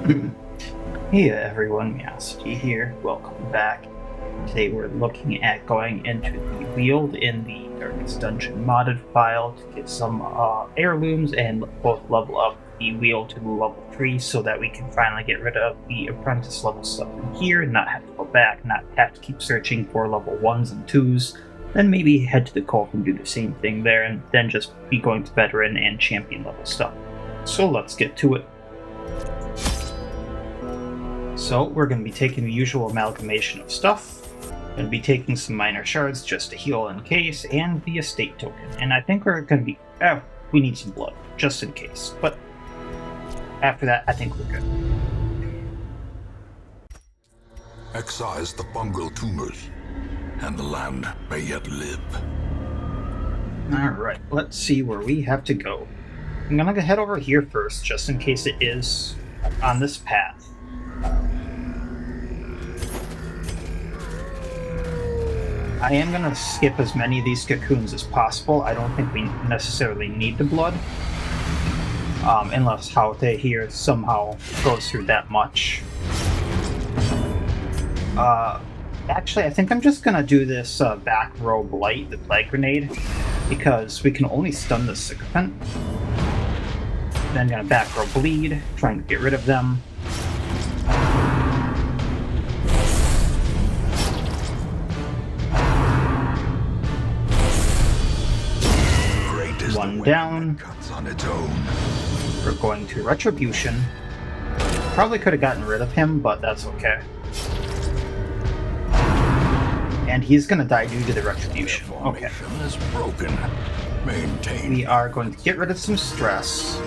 Hey everyone, Miasity here. Welcome back. Today we're looking at going into the Weald in the Darkest Dungeon modded file to get some heirlooms and both level up the Weald to level 3 so that we can finally get rid of the apprentice level stuff in here and not have to go back, not have to keep searching for level 1s and 2s. Then maybe head to the cult and do the same thing there, and then just be going to veteran and champion level stuff. So let's get to it. So we're going to be taking the usual amalgamation of stuff. Going to be taking some minor shards just to heal in case, and the estate token. And I think we're going to be... we need some blood, just in case. But after that, I think we're good. Excise the fungal tumors, and the land may yet live. Alright, let's see where we have to go. I'm going to head over here first, just in case it is on this path. I am going to skip as many of these cocoons as possible. I don't think we necessarily need the blood. Unless Haute here somehow goes through that much. Actually, I think I'm just going to do this back row blight, the plague grenade, because we can only stun the sycophant. Then I'm going to back row bleed, trying to get rid of them. One down. On its own. We're going to Retribution. Probably could have gotten rid of him, but that's okay. And he's going to die due to the Retribution. Okay. Is broken. Maintain. We are going to get rid of some stress.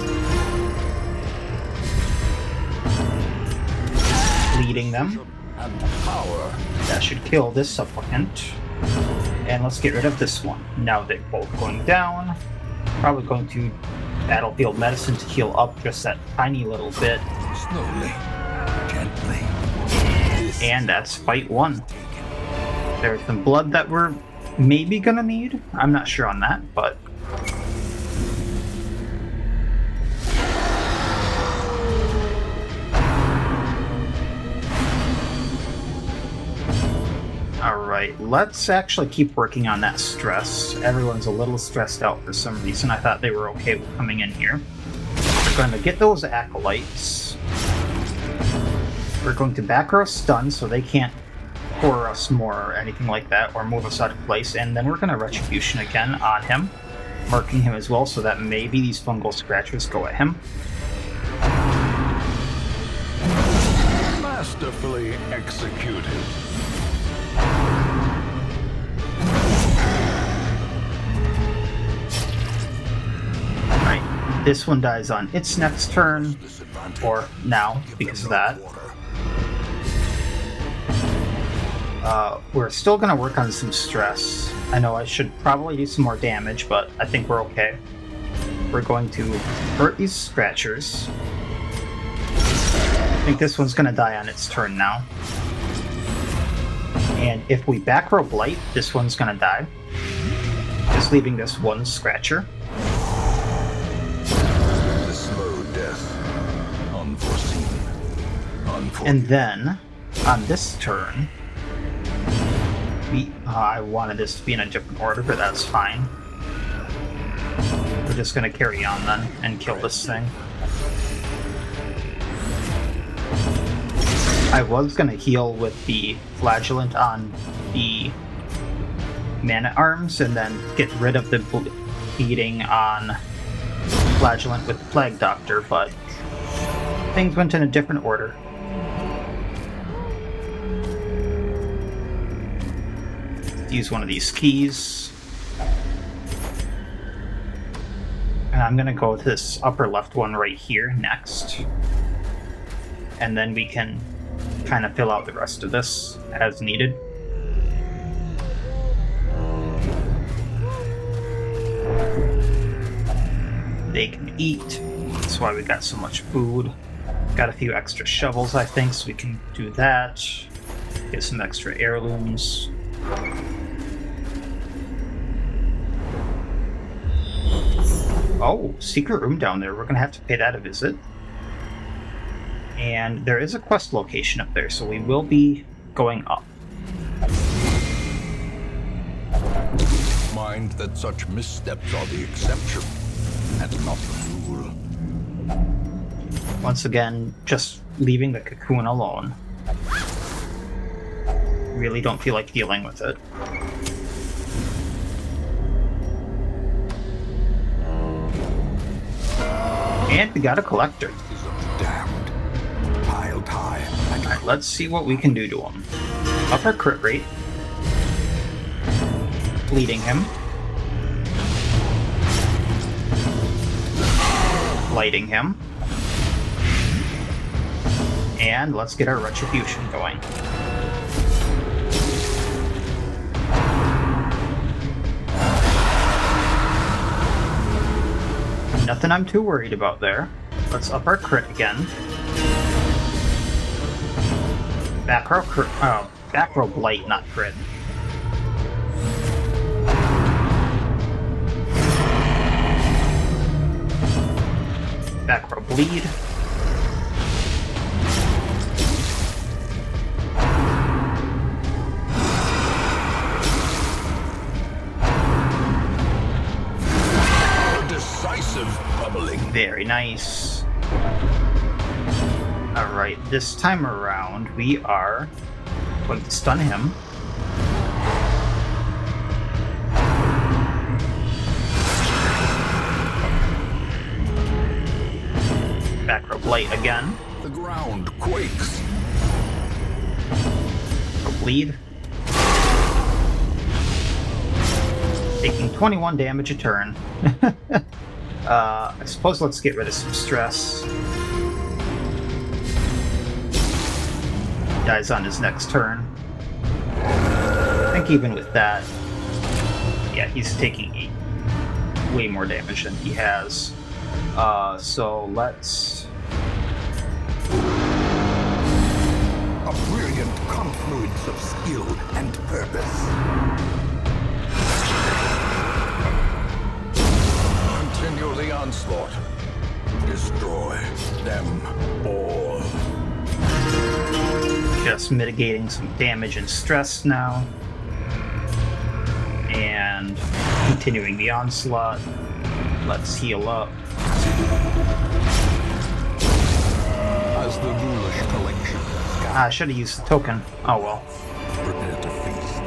Leading them. And power. That should kill this supplicant. And let's get rid of this one. Now they're both going down. Probably going to Battlefield Medicine to heal up just that tiny little bit. Slowly. Gently. And that's fight 1. There's some blood that we're maybe gonna need. I'm not sure on that, but... Alright, let's actually keep working on that stress. Everyone's a little stressed out for some reason. I thought they were okay with coming in here. We're going to get those acolytes. We're going to back row stun so they can't core us more or anything like that, or move us out of place. And then we're going to Retribution again on him, marking him as well so that maybe these fungal scratchers go at him. Masterfully executed. Right, this one dies on its next turn, or now, because of that. We're still going to work on some stress. I know I should probably do some more damage, but I think we're okay. We're going to hurt these scratchers. I think this one's going to die on its turn now. And if we back row blight, this one's going to die. Just leaving this one scratcher. The slow death. Unforeseen. And then, on this turn, I wanted this to be in a different order, but that's fine. We're just going to carry on then and kill this thing. I was going to heal with the flagellant on the man-at-arms and then get rid of the bleeding on flagellant with the plague doctor, but things went in a different order. Use one of these keys. And I'm going to go to this upper left one right here next. And then we can kind of fill out the rest of this as needed. They can eat. That's why we got so much food. Got a few extra shovels, I think, so we can do that. Get some extra heirlooms. Oh, secret room down there. We're gonna have to pay that a visit. And there is a quest location up there, so we will be going up. Mind that such missteps are the exception and not the rule. Once again, just leaving the cocoon alone. Really don't feel like dealing with it. And we got a collector. Damned. Piled high. Alright, let's see what we can do to him. Up our crit rate. Bleeding him. Lighting him. And let's get our retribution going. Nothing I'm too worried about there. Let's up our crit again. Back row blight, not crit. Back row bleed. Very nice. Alright, this time around we are going to stun him. Back row blight again. The ground quakes. Bleed. Taking 21 damage a turn. I suppose let's get rid of some stress. Dies on his next turn. I think even with that, yeah, he's taking way more damage than he has. So let's... A brilliant confluence of skill and purpose. Continue the onslaught. Destroy them all. Just mitigating some damage and stress now. And continuing the onslaught. Let's heal up. As the ghoulish collection. I should have used the token. Oh well. Prepare to feast.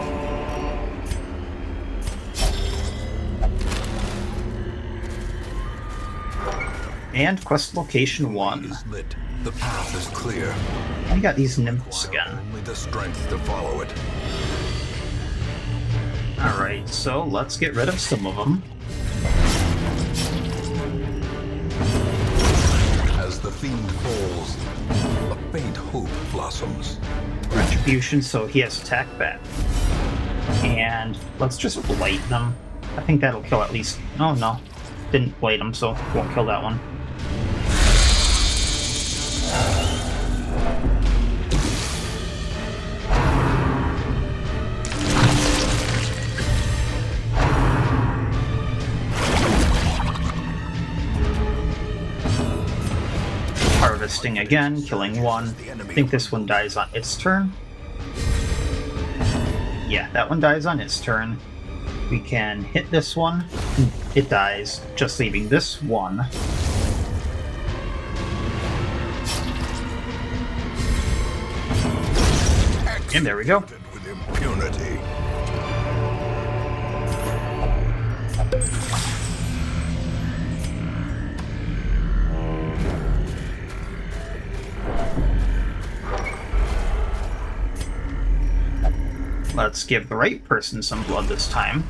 And quest location 1. Is lit. The path is clear. We got these nymphs again. Only the strength to follow it. Alright, so let's get rid of some of them. As the fiend falls, a faint hope blossoms. Retribution, so he has attack back. And let's just blight them. I think that'll kill at least... Oh no, didn't blight them, so won't kill that one. Harvesting again, killing one. I think this one dies on its turn. Yeah, that one dies on its turn. We can hit this one. It dies, just leaving this one. And there we go. With impunity. Let's give the right person some blood this time.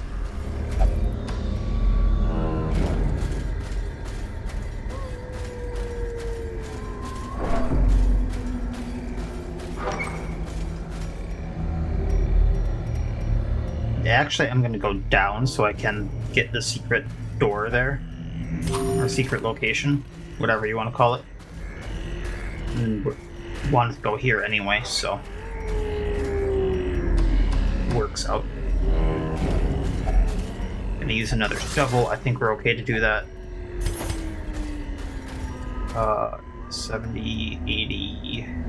Actually, I'm going to go down so I can get the secret door there. Or secret location. Whatever you want to call it. And we wanted to go here anyway, so... works out. Gonna use another shovel. I think we're okay to do that. 70, 80,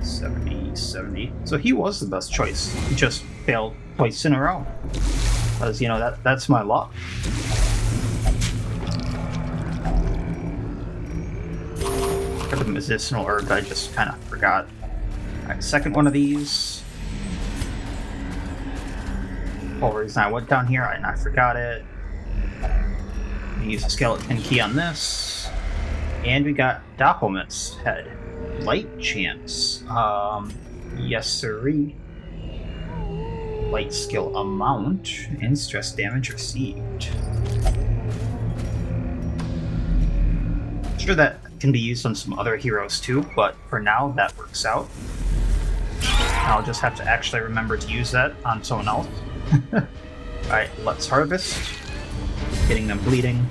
70, 70. So he was the best choice. He just failed twice in a row. Because, you know, that's my luck. For the medicinal herb, I just kind of forgot. Alright, second one of these. Oh, reason I went down here, and I forgot it. Use a skeleton key on this. And we got Dahomet's head. Light chance. Yes, sirree. Light skill amount and stress damage received. Sure, that can be used on some other heroes too, but for now that works out. I'll just have to actually remember to use that on someone else. Alright, let's harvest. Getting them bleeding.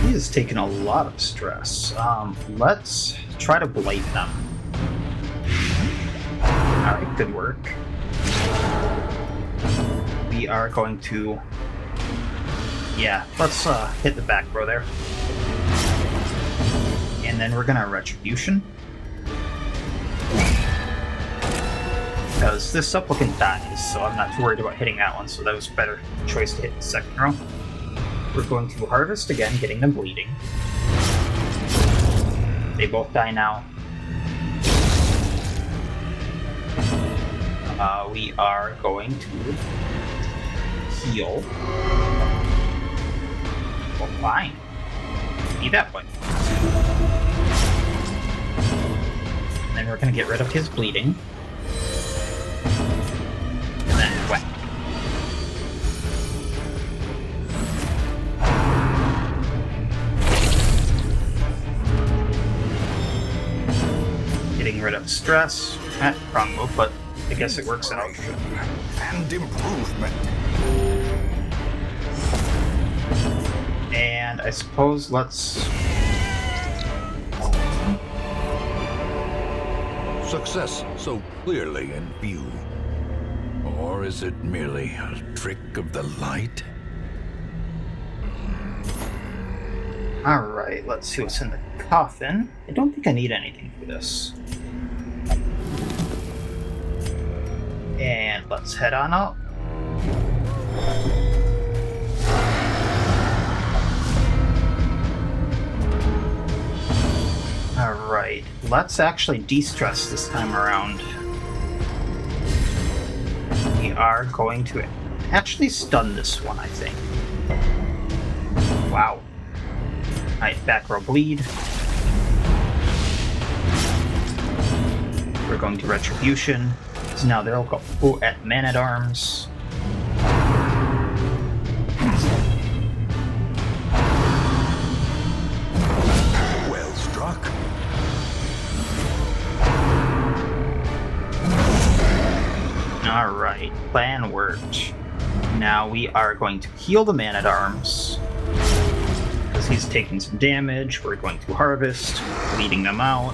He has taken a lot of stress. Let's try to blight them. Alright, good work. We are going to... Yeah, let's hit the back row there. And then we're gonna Retribution. Because this supplicant dies, so I'm not too worried about hitting that one, so that was a better choice to hit the second row. We're going to Harvest again, getting them bleeding. They both die now. We are going to heal. Well, fine. Be that way. And then we're going to get rid of his bleeding. And then whack. Getting rid of stress. Wrong move, but I guess it works out. And improvement. And I suppose let's... Success so clearly in view. Or is it merely a trick of the light? Alright, let's see what's in the coffin. I don't think I need anything for this. And let's head on up. Alright, let's actually de-stress this time around. We are going to actually stun this one, I think. Wow. Alright, back row bleed. We're going to Retribution. So now they'll go at Man-at-Arms. Well struck. Alright, plan worked. Now we are going to heal the Man-at-Arms. Because he's taking some damage. We're going to Harvest, bleeding them out.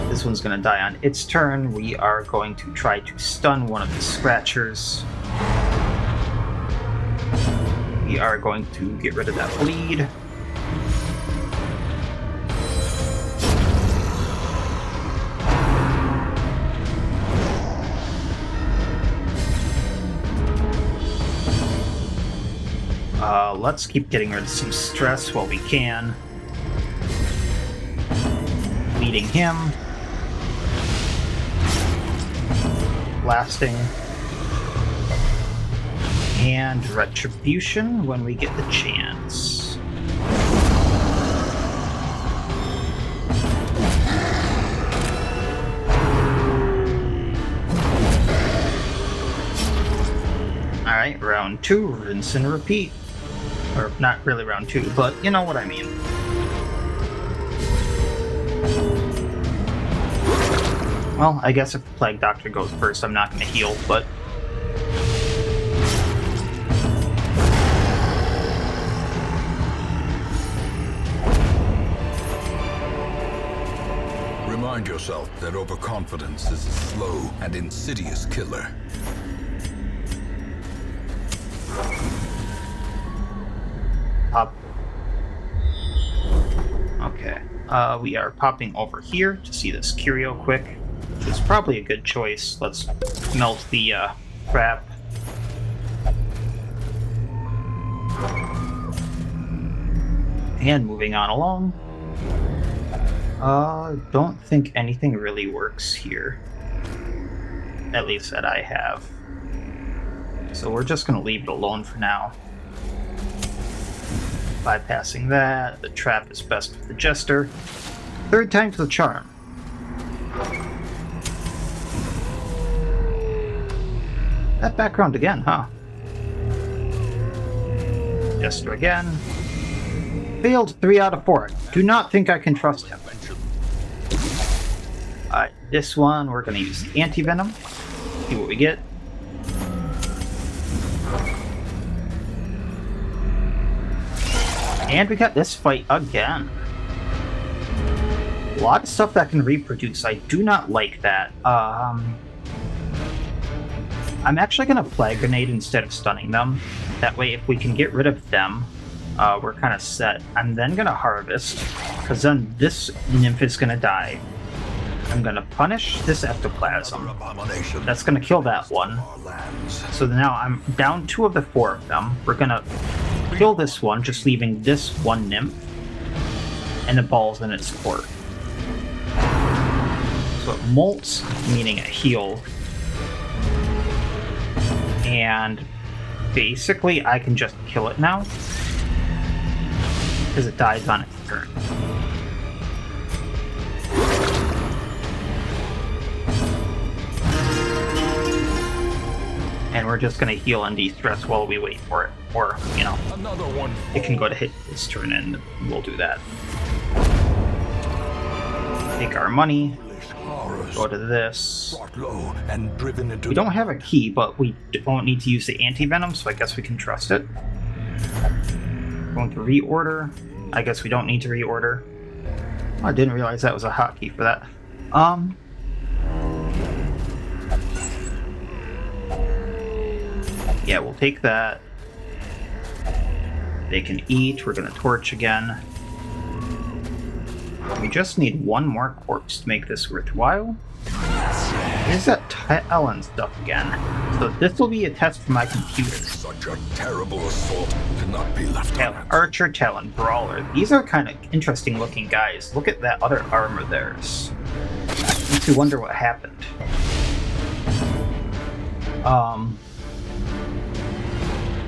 This one's going to die on its turn. We are going to try to stun one of the Scratchers. We are going to get rid of that bleed. Let's keep getting rid of some stress while we can. Bleeding him. Blasting. And Retribution when we get the chance. Alright, round 2, rinse and repeat. Or, not really round 2, but you know what I mean. Well, I guess if the Plague Doctor goes first, I'm not going to heal, but... Remind yourself that overconfidence is a slow and insidious killer. Pop. Okay. We are popping over here to see this curio quick, which is probably a good choice. Let's melt the trap. And moving on along. Don't think anything really works here. At least that I have. So we're just gonna leave it alone for now. Bypassing that, the trap is best with the Jester. Third time's the charm. That background again, huh? Jester again. Failed 3 out of 4. Do not think I can trust him. Alright, this one we're gonna use the anti-venom. See what we get. And we got this fight again. A lot of stuff that can reproduce. I do not like that. I'm actually going to Plague Grenade instead of stunning them. That way, if we can get rid of them, we're kind of set. I'm then going to Harvest, because then this Nymph is going to die. I'm going to punish this Ectoplasm. That's going to kill that one. So now I'm down 2 of the 4 of them. We're going to kill this one, just leaving this one Nymph and the balls in its court. So it molts, meaning it heals. And basically I can just kill it now because it dies on its turn. And we're just going to heal and de-stress while we wait for it. Or, you know, it can go to hit this turn and we'll do that. Take our money. Go to this. We don't have a key, but we don't need to use the anti-venom, so I guess we can trust it. Going to reorder. I guess we don't need to reorder. I didn't realize that was a hotkey for that. Yeah, we'll take that. They can eat. We're going to torch again. We just need one more corpse to make this worthwhile. Is that Talon stuff again? So this will be a test for my computer. Such a terrible assault cannot be left Talon Archer, Talon Brawler. These are kind of interesting looking guys. Look at that other arm of theirs. Makes me wonder what happened.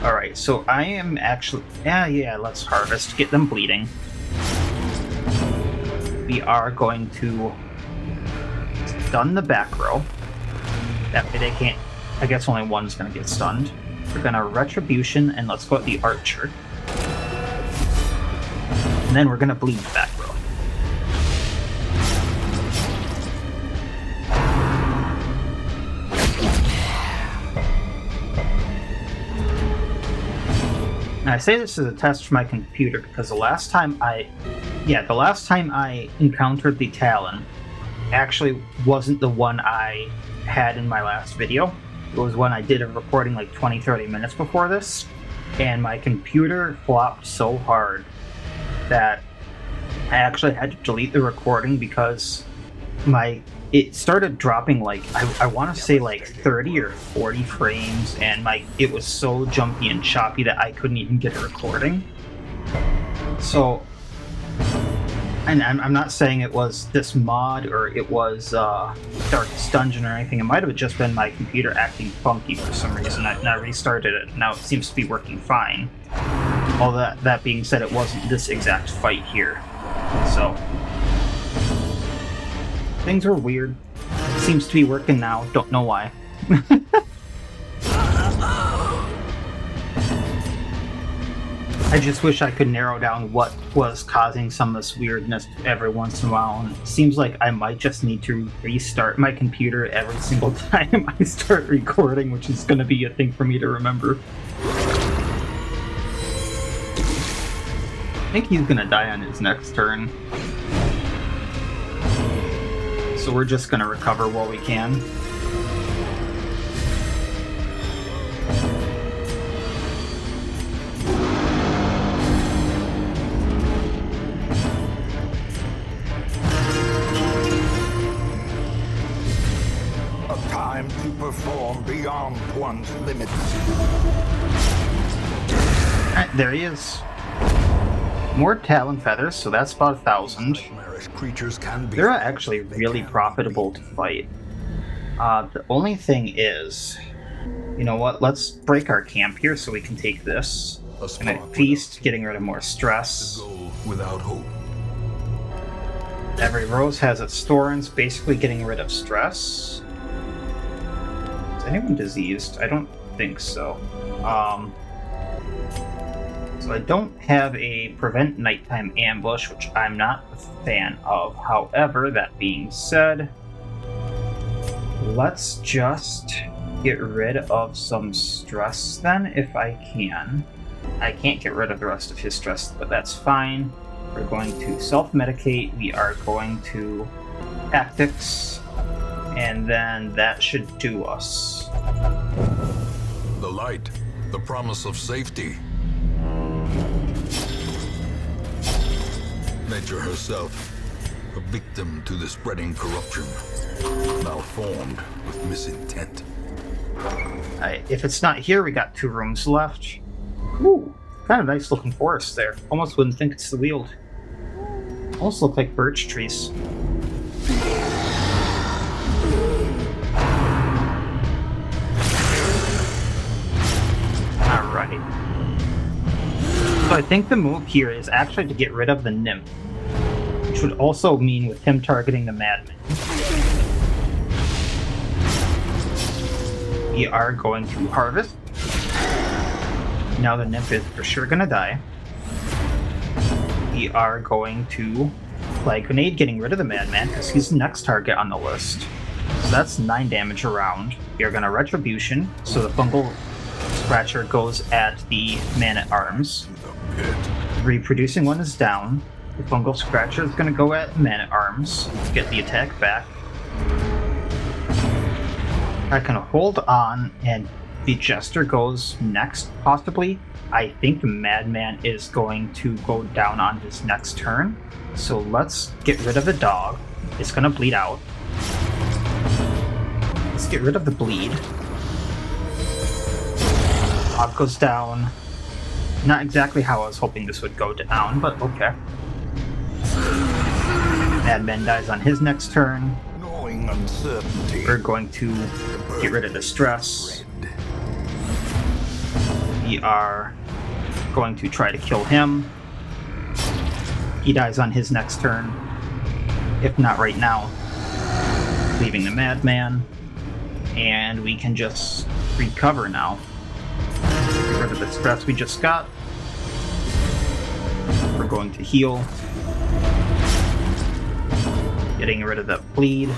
Alright, so I am actually... Yeah, let's harvest. Get them bleeding. We are going to stun the back row. That way they can't... I guess only one's going to get stunned. We're going to Retribution, and let's go at the Archer. And then we're going to bleed the back row. And I say this is a test for my computer because the last time I encountered the Talon actually wasn't the one I had in my last video. It was one I did a recording like 20-30 minutes before this, and my computer flopped so hard that I actually had to delete the recording because it started dropping like I want to say like 30 or 40 frames, and it was so jumpy and choppy that I couldn't even get a recording. So, and I'm not saying it was this mod or it was Darkest Dungeon or anything. It might have just been my computer acting funky for some reason. I restarted it. Now it seems to be working fine. All that being said, it wasn't this exact fight here. So things are weird. Seems to be working now. Don't know why. I just wish I could narrow down what was causing some of this weirdness every once in a while. And it seems like I might just need to restart my computer every single time I start recording, which is going to be a thing for me to remember. I think he's going to die on his next turn. So we're just gonna recover while we can. A time to perform beyond one's limits. Alright, there he is. More Talon feathers, so that's about 1,000. Creatures can be. They're actually really profitable to fight. The only thing is, you know what? Let's break our camp here so we can take this. And a feast, getting rid of more stress. Without hope. Every rose has its thorns, basically getting rid of stress. Is anyone diseased? I don't think so. So I don't have a prevent nighttime ambush, which I'm not a fan of. However, that being said, let's just get rid of some stress then, if I can. I can't get rid of the rest of his stress, but that's fine. We're going to self-medicate. We are going to tactics, and then that should do us. The light, the promise of safety. Nature herself, a victim to the spreading corruption, malformed with misintent. If it's not here, we got 2 rooms left. Ooh, kind of nice looking forest there. Almost wouldn't think it's the Weald. Almost look like birch trees. Alright. So I think the move here is actually to get rid of the Nymph, which would also mean with him targeting the Madman. We are going to harvest. Now the Nymph is for sure gonna die. We are going to Flag Grenade, getting rid of the Madman, because he's the next target on the list. So that's 9 damage around. We are gonna Retribution, so the Fungal Scratcher goes at the Man-at-Arms. Reproducing one is down. The Fungal Scratcher is going to go at Man-at-Arms to get the attack back. I can hold on, and the Jester goes next, possibly. I think the Madman is going to go down on his next turn. So let's get rid of the dog. It's going to bleed out. Let's get rid of the bleed. Dog goes down. Not exactly how I was hoping this would go down, but okay. Madman dies on his next turn. We're going to get rid of the stress. We are going to try to kill him. He dies on his next turn. If not right now. Leaving the Madman. And we can just recover now. Get rid of the stress we just got. We're going to heal. Getting rid of the bleed.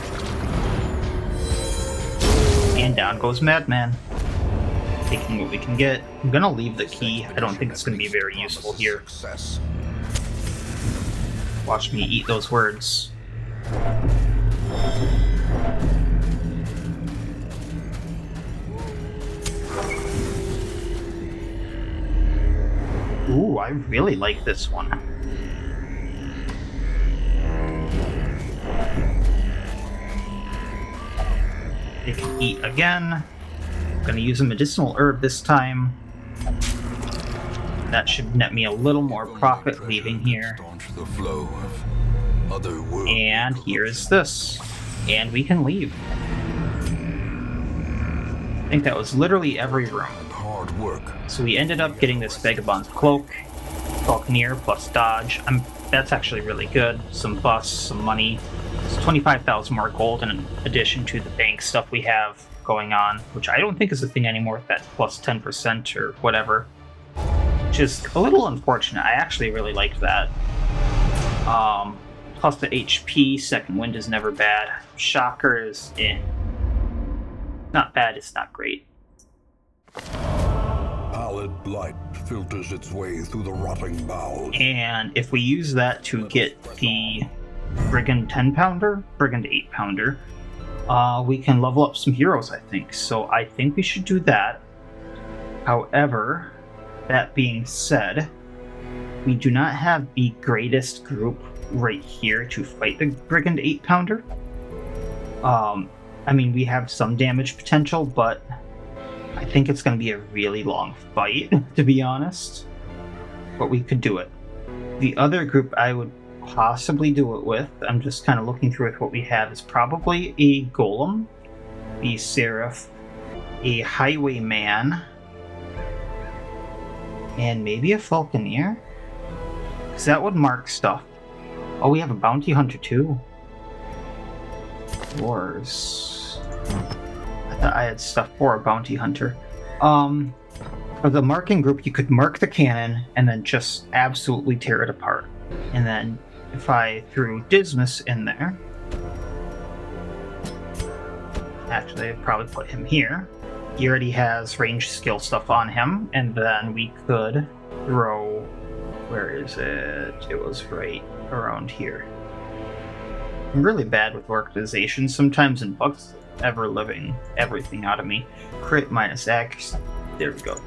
And down goes Madman. Taking what we can get. I'm gonna leave the key. I don't think it's gonna be very useful here. Watch me eat those words. Ooh, I really like this one. It can eat again. I'm gonna use a medicinal herb this time. That should net me a little more profit leaving here. And here's this. And we can leave. I think that was literally every room. Hard work. So we ended up getting this Vagabond's Cloak, Falconer plus Dodge. That's actually really good. Some buffs, some money. It's 25,000 more gold in addition to the bank stuff we have going on, which I don't think is a thing anymore, that plus 10% or whatever. Which is a little unfortunate. I actually really liked that. Plus the HP, Second Wind is never bad. Shocker is not bad, it's not great. Pallid light filters its way through the rotting boughs. And if we use that to get the Brigand 10-pounder, Brigand 8-pounder. We can level up some heroes, I think. So I think we should do that. However, that being said, we do not have the greatest group right here to fight the Brigand 8-pounder. I mean, we have some damage potential, but I think it's going to be a really long fight, to be honest. But we could do it. The other group I would possibly do it with, I'm just kind of looking through with what we have, is probably a Golem, a Seraph, a Highwayman, and maybe a Falconer? Because that would mark stuff. Oh, we have a Bounty Hunter too. Wars. I thought I had stuff for a Bounty Hunter. For the marking group, you could mark the cannon and then just absolutely tear it apart. And then if I threw Dismas in there, actually I'd probably put him here. He already has range skill stuff on him, and then we could throw, where is it? It was right around here. I'm really bad with organization. Sometimes in bugs, ever living everything out of me. Crit minus X. There we go.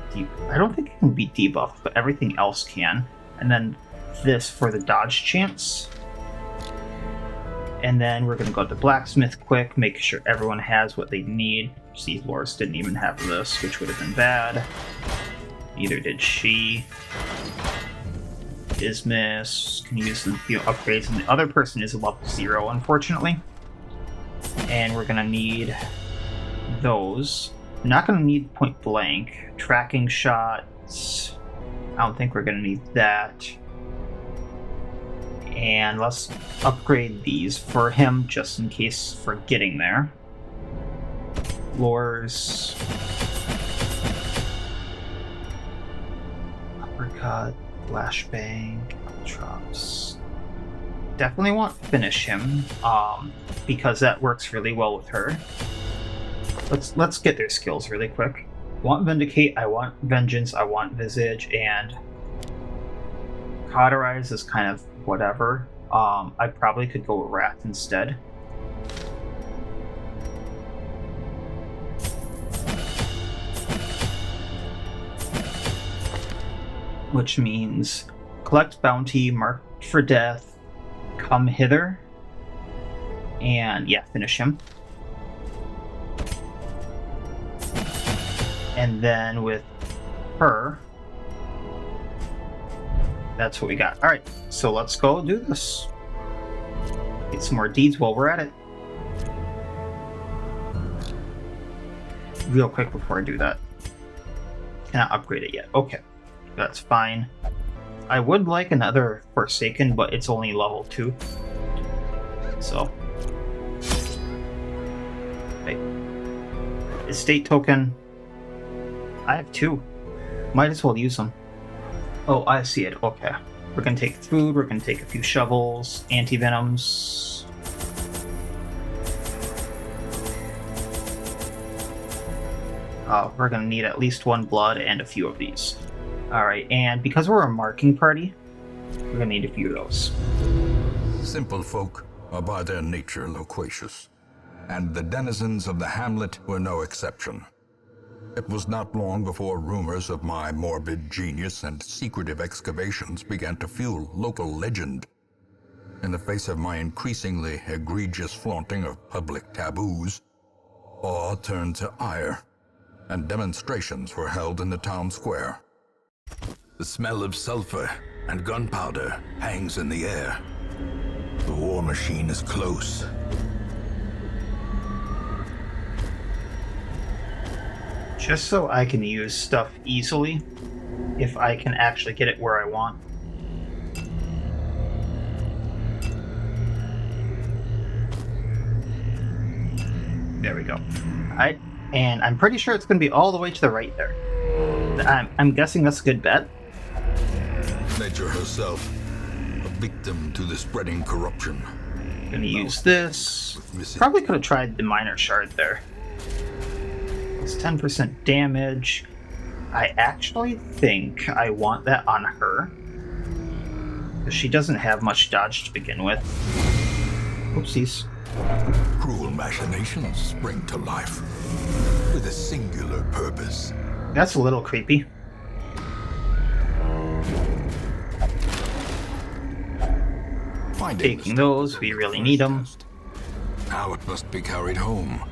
I don't think it can be debuffed, but everything else can. And then this for the dodge chance. And then we're going to go to Blacksmith quick, make sure everyone has what they need. See, Loris didn't even have this, which would have been bad. Neither did she. Dismas can use some few upgrades, and the other person is a level 0, unfortunately. And we're going to need those. We're not going to need point blank. Tracking shots. I don't think we're going to need that. And let's upgrade these for him, just in case for getting there. Lures. Uppercut. Flashbang. Drops. Definitely want to finish him, because that works really well with her. Let's get their skills really quick. I want Vindicate, I want Vengeance, I want Visage, and Cauterize is kind of whatever. I probably could go with Wrath instead. Which means collect bounty, marked for death, come hither, and yeah, finish him. And then with her, that's what we got. Alright, so let's go do this. Get some more deeds while we're at it. Real quick before I do that. Cannot upgrade it yet. Okay, that's fine. I would like another Forsaken, but it's only level 2. So. Okay. Estate token. I have 2. Might as well use them. Oh, I see it. Okay. We're going to take food. We're going to take a few shovels. Anti-venoms. We're going to need at least 1 blood and a few of these. Alright, and because we're a marking party, we're going to need a few of those. Simple folk are by their nature loquacious, and the denizens of the hamlet were no exception. It was not long before rumors of my morbid genius and secretive excavations began to fuel local legend. In the face of my increasingly egregious flaunting of public taboos, awe turned to ire, and demonstrations were held in the town square. The smell of sulfur and gunpowder hangs in the air. The war machine is close. Just so I can use stuff easily, if I can actually get it where I want. There we go. Alright, and I'm pretty sure it's going to be all the way to the right there. I'm guessing that's a good bet. Nature herself, a victim to the spreading corruption. Gonna use this. Probably could have tried the minor shard there. It's 10% damage. I actually think I want that on her, because she doesn't have much dodge to begin with. Oopsies. Cruel machinations spring to life with a singular purpose. That's a little creepy. Finding Taking those, we really need them. Now it must be carried home.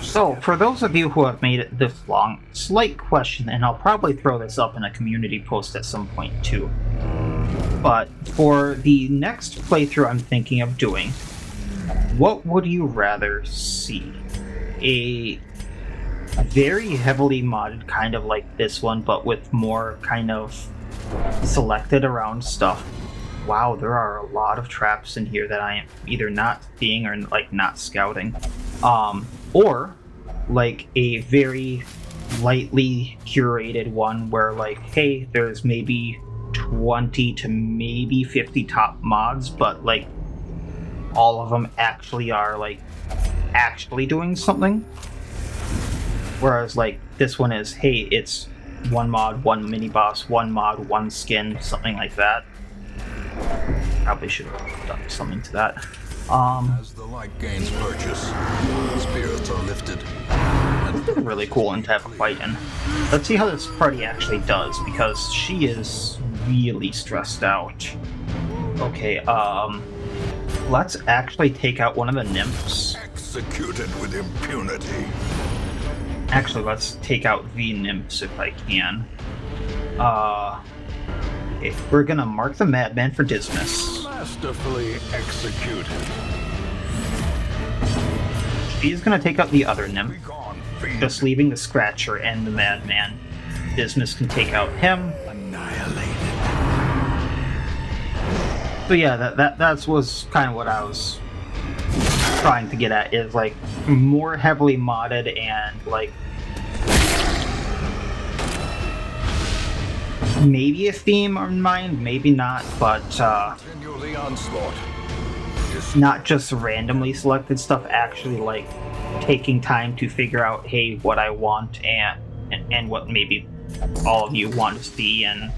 So, for those of you who have made it this long, slight question, and I'll probably throw this up in a community post at some point too. But for the next playthrough I'm thinking of doing, what would you rather see? A very heavily modded kind of like this one, but with more kind of selected around stuff. Wow, there are a lot of traps in here that I am either not seeing or like not scouting. Or like a very lightly curated one where like, hey, there's maybe 20 to maybe 50 top mods, but like all of them actually are like actually doing something. Whereas like this one is, hey, it's one mod, one mini boss, one mod, one skin, something like that. Probably should have done something to that. As the light gains purchase, spirits are lifted. This is really cool one to have a fight in. Let's see how this party actually does, because she is really stressed out. Okay, let's actually take out one of the nymphs. Executed with impunity. Actually, let's take out the nymphs if I can. Okay, we're gonna mark the madman for Dismiss. Masterfully executed. She's gonna take out the other nymph, Begone, fiend. just leaving the Scratcher and the madman. Dismiss can take out him. Annihilated. So yeah, that was kind of what I was trying to get at, is like more heavily modded and like maybe a theme in mind, maybe not, but Continue the onslaught. not just randomly selected stuff, actually like taking time to figure out, hey, what I want and what maybe all of you want to see and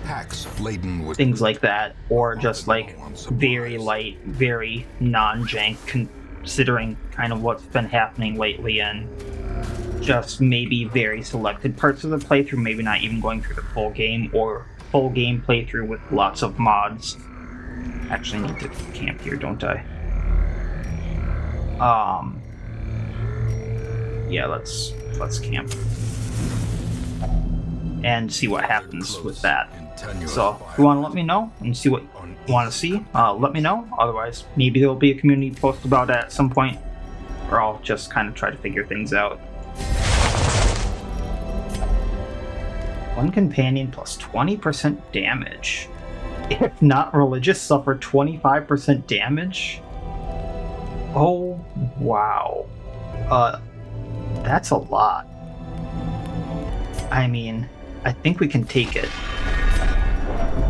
Packs laden with things like that, or just like very light, very non-jank, considering kind of what's been happening lately, and just maybe very selected parts of the playthrough, maybe not even going through the full game, or full game playthrough with lots of mods. Actually need to camp here, don't I? Yeah, let's camp and see what happens with that. So if you want to let me know and see what you want to see, let me know. Otherwise, maybe there'll be a community post about it at some point, or I'll just kind of try to figure things out. One companion plus 20% damage. If not religious, suffer 25% damage? Oh, wow. That's a lot. I mean, I think we can take it.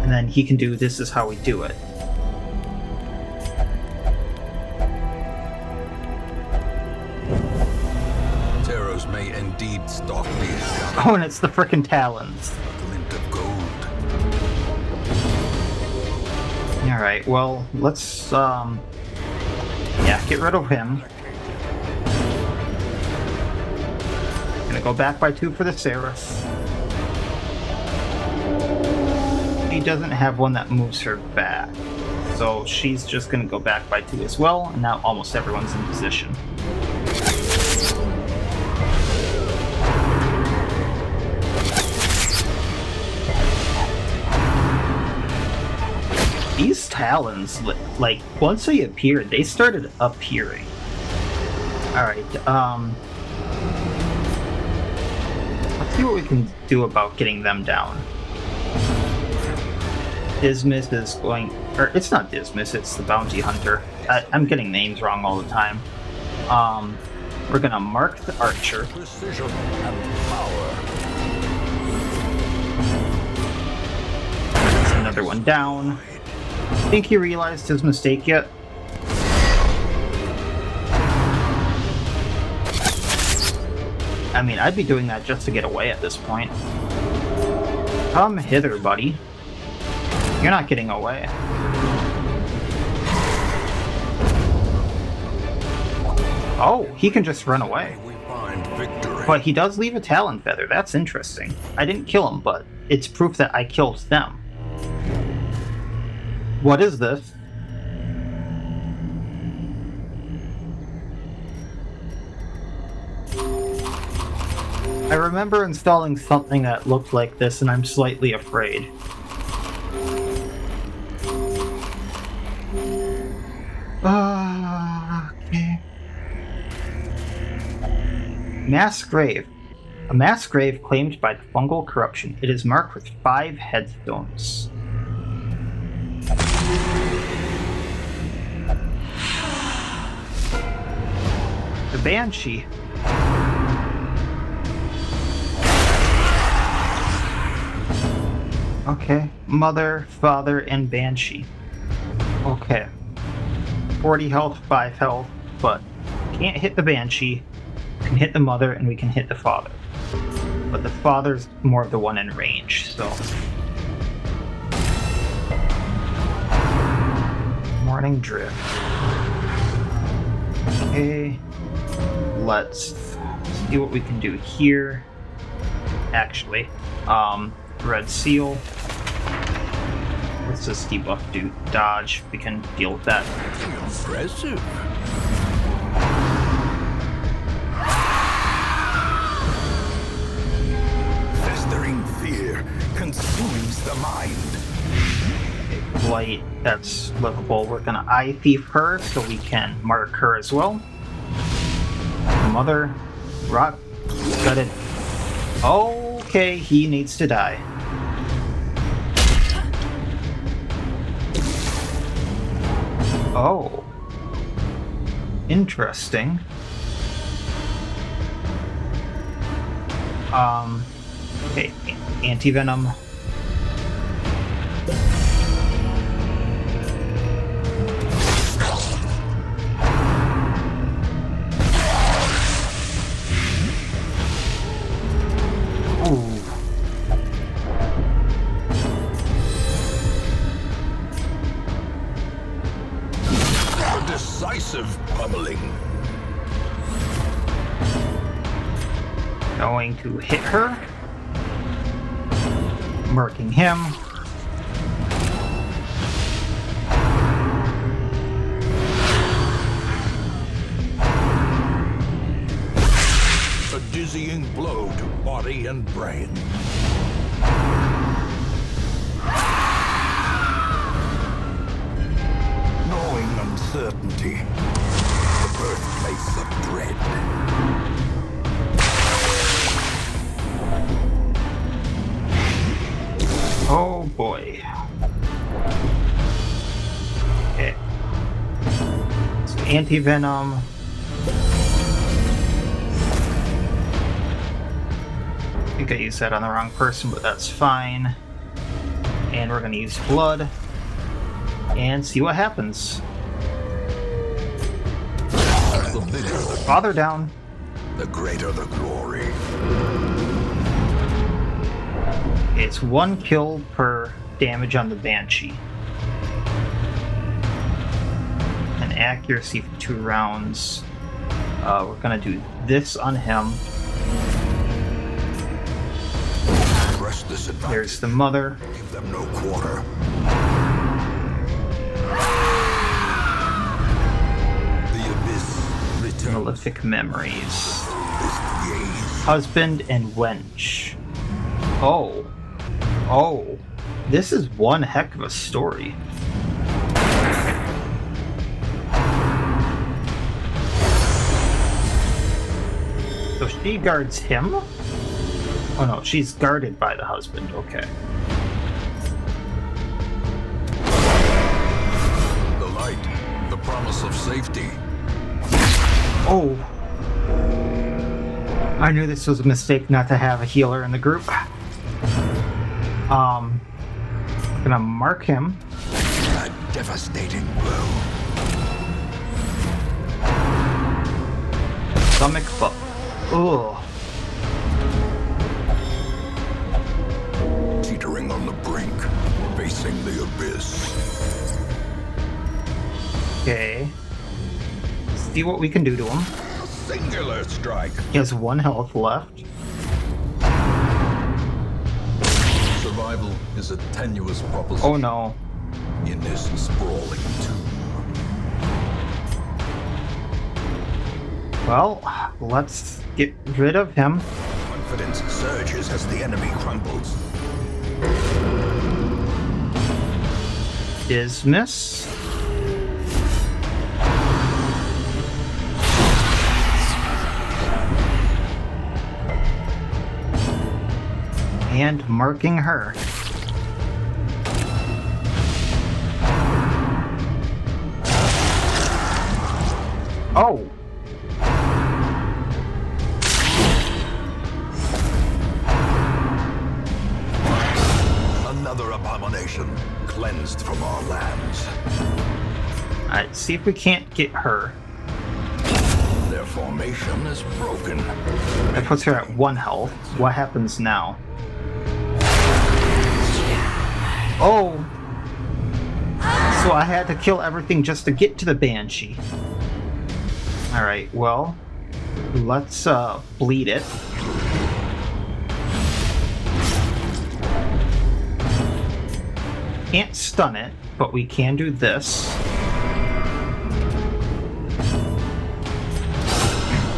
And then he can do this is how we do it. terrors may indeed stalk these. Oh, and it's the frickin' Talons. A glint of gold. Alright, well, let's, yeah, get rid of him. Gonna go back by 2 for the Seraph. She doesn't have one that moves her back, so she's just gonna go back by 2 as well, and now almost everyone's in position. These Talons, like, once they appeared, they started appearing. Alright, let's see what we can do about getting them down. Dismiss is going... or, it's not Dismiss, it's the Bounty Hunter. I'm getting names wrong all the time. We're gonna mark the Archer. Precision and power. There's another one down. Think he realized his mistake yet? I mean, I'd be doing that just to get away at this point. Come hither, buddy. You're not getting away. Oh, he can just run away. We find victory. But he does leave a Talon feather. That's interesting. I didn't kill him, but it's proof that I killed them. What is this? I remember installing something that looked like this, and I'm slightly afraid. Okay. Mass grave. A mass grave claimed by the fungal corruption. It is marked with 5 headstones. The Banshee. Okay. Mother, father, and Banshee. Okay. 40 health, 5 health, but can't hit the Banshee. Can hit the mother, and we can hit the father. But the father's more of the one in range, so. Morning drift. Okay. Let's see what we can do here. Actually, red seal. What's this debuff do? Dodge. We can deal with that. Impressive. Festering fear consumes the mind. Blight, that's livable. We're gonna eye thief her so we can mark her as well. Mother, rock, gutted. Okay, he needs to die. Oh. Interesting. Okay, anti-venom. Decisive pummeling. Going to hit her. Marking him. A dizzying blow to body and brain. Knowing uncertainty, the birthplace of dread. Oh boy. Okay. So anti-venom. I think I used that on the wrong person, but that's fine. And we're gonna use blood. And see what happens. The bigger the Father down. the greater the glory. It's 1 kill per damage on the Banshee. And accuracy for 2 rounds. We're gonna do this on him. Press this advantage. There's the mother. Give them no quarter. The abyss returns. Prolific memories. This gaze. Husband and wench. Oh. Oh. This is one heck of a story. So she guards him? Oh no, she's guarded by the husband. Okay. The light, the promise of safety. Oh. I knew this was a mistake not to have a healer in the group. Gonna mark him. A devastating blow. Stomach butt. Ugh. Teetering entering the abyss. Okay. See what we can do to him. Singular strike. He has 1 health left. Survival is a tenuous proposition. Oh no. In this sprawling tomb. Well, let's get rid of him. Confidence surges as the enemy crumbles. Dismiss. And marking her. Oh! Another abomination cleansed from our lands. Alright, see if we can't get her. Their formation is broken. That puts her at 1 health. What happens now? Oh! So I had to kill everything just to get to the Banshee. Alright, well, let's bleed it. Can't stun it, but we can do this.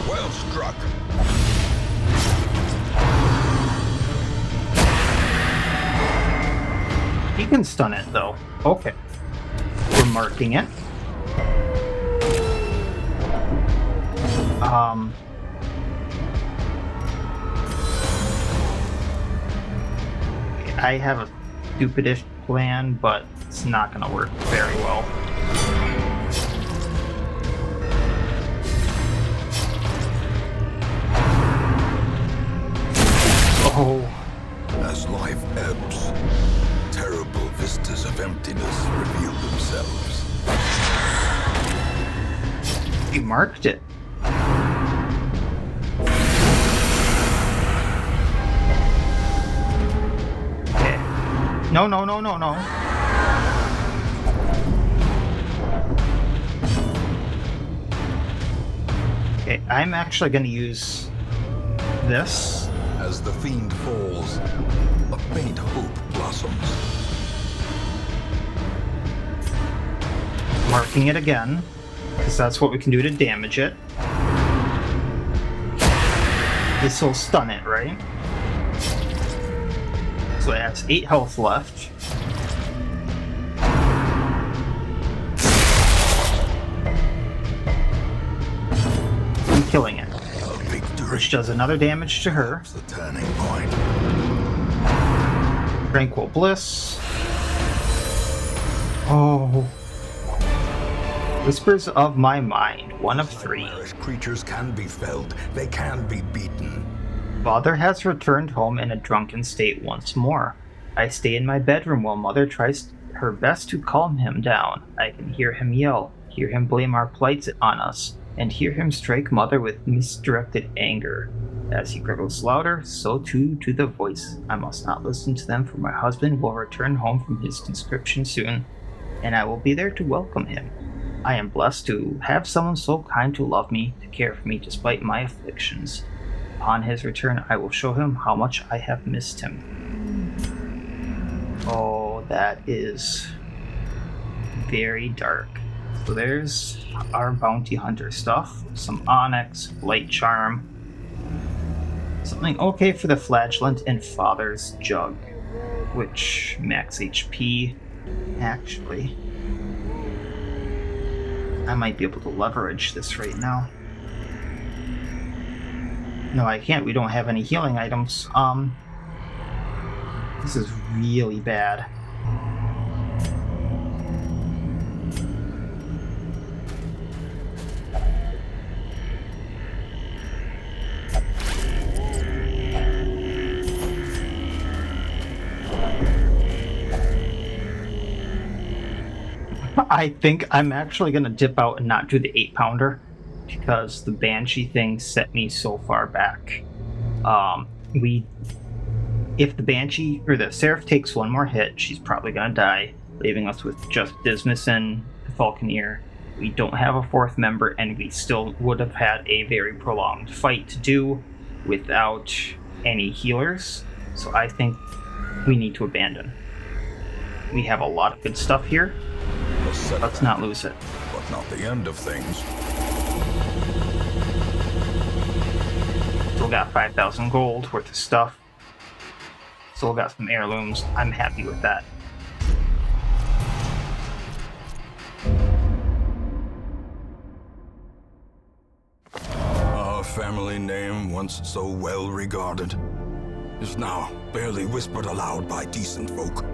Well struck. He can stun it, though. Okay. We're marking it. I have a stupidish plan, but it's not gonna work very well. Oh. As life ebbs, terrible vistas of emptiness reveal themselves. He marked it. Okay. No, no, no, no, no. Okay, I'm actually gonna use this. As the fiend falls, A faint hope blossoms. Marking it again, because that's what we can do to damage it. This will stun it, right? So it has 8 health left. I'm killing it, A victory. which does another damage to her. The turning point. Tranquil Bliss. Oh. Whispers of My Mind, 1 of 3. Nightmarish creatures can be felled. They can be beaten. Father has returned home in a drunken state once more. I stay in my bedroom while Mother tries her best to calm him down. I can hear him yell, hear him blame our plights on us, and hear him strike Mother with misdirected anger. As he gurgles louder, so too to the voice. I must not listen to them, for my husband will return home from his conscription soon, and I will be there to welcome him. I am blessed to have someone so kind to love me, to care for me despite my afflictions. Upon his return, I will show him how much I have missed him. Oh, that is very dark. So there's our bounty hunter stuff. Some onyx, light charm. Something okay for the flagellant and Father's jug, which max HP. Actually, I might be able to leverage this right now. No, I can't. We don't have any healing items. This is really bad. I think I'm actually going to dip out and not do the 8-pounder because the Banshee thing set me so far back. We If the Banshee or the Seraph takes one more hit, she's probably gonna die, leaving us with just Dismas and the Falconer. We don't have a fourth member, and we still would have had a very prolonged fight to do without any healers. So I think we need to abandon. We have a lot of good stuff here. Let's not lose it. But not the end of things. Still got 5,000 gold worth of stuff. Still got some heirlooms. I'm happy with that. Our family name, once so well regarded, is now barely whispered aloud by decent folk.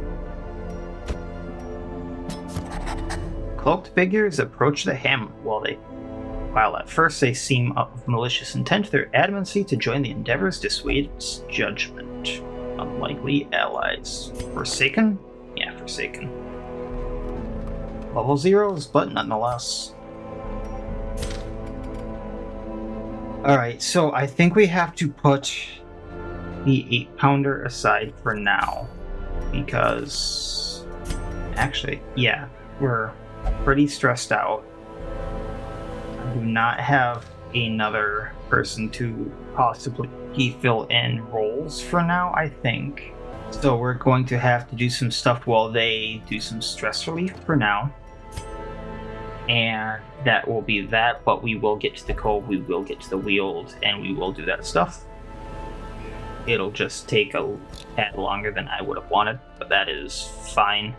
Cloaked figures approach the hamlet while at first they seem of malicious intent, their adamancy to join the endeavors dissuades judgment. Unlikely allies. Forsaken? Yeah, Forsaken. Level 0s, but nonetheless. Alright, so I think we have to put the 8-pounder aside for now. Because... actually, yeah, we're pretty stressed out. I do not have another person to possibly fill in roles for now, I think. So we're going to have to do some stuff while they do some stress relief for now. And that will be that, but we will get to the cove, we will get to the Weald, and we will do that stuff. It'll just take a tad longer than I would have wanted, but that is fine.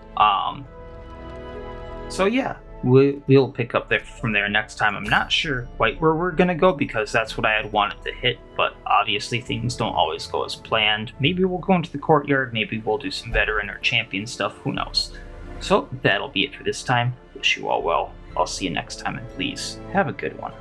So yeah, we'll pick up there from there next time. I'm not sure quite where we're gonna go because that's what I had wanted to hit, but obviously things don't always go as planned. Maybe we'll go into the courtyard, maybe we'll do some veteran or champion stuff, who knows. So that'll be it for this time. Wish you all well. I'll see you next time, and please have a good one.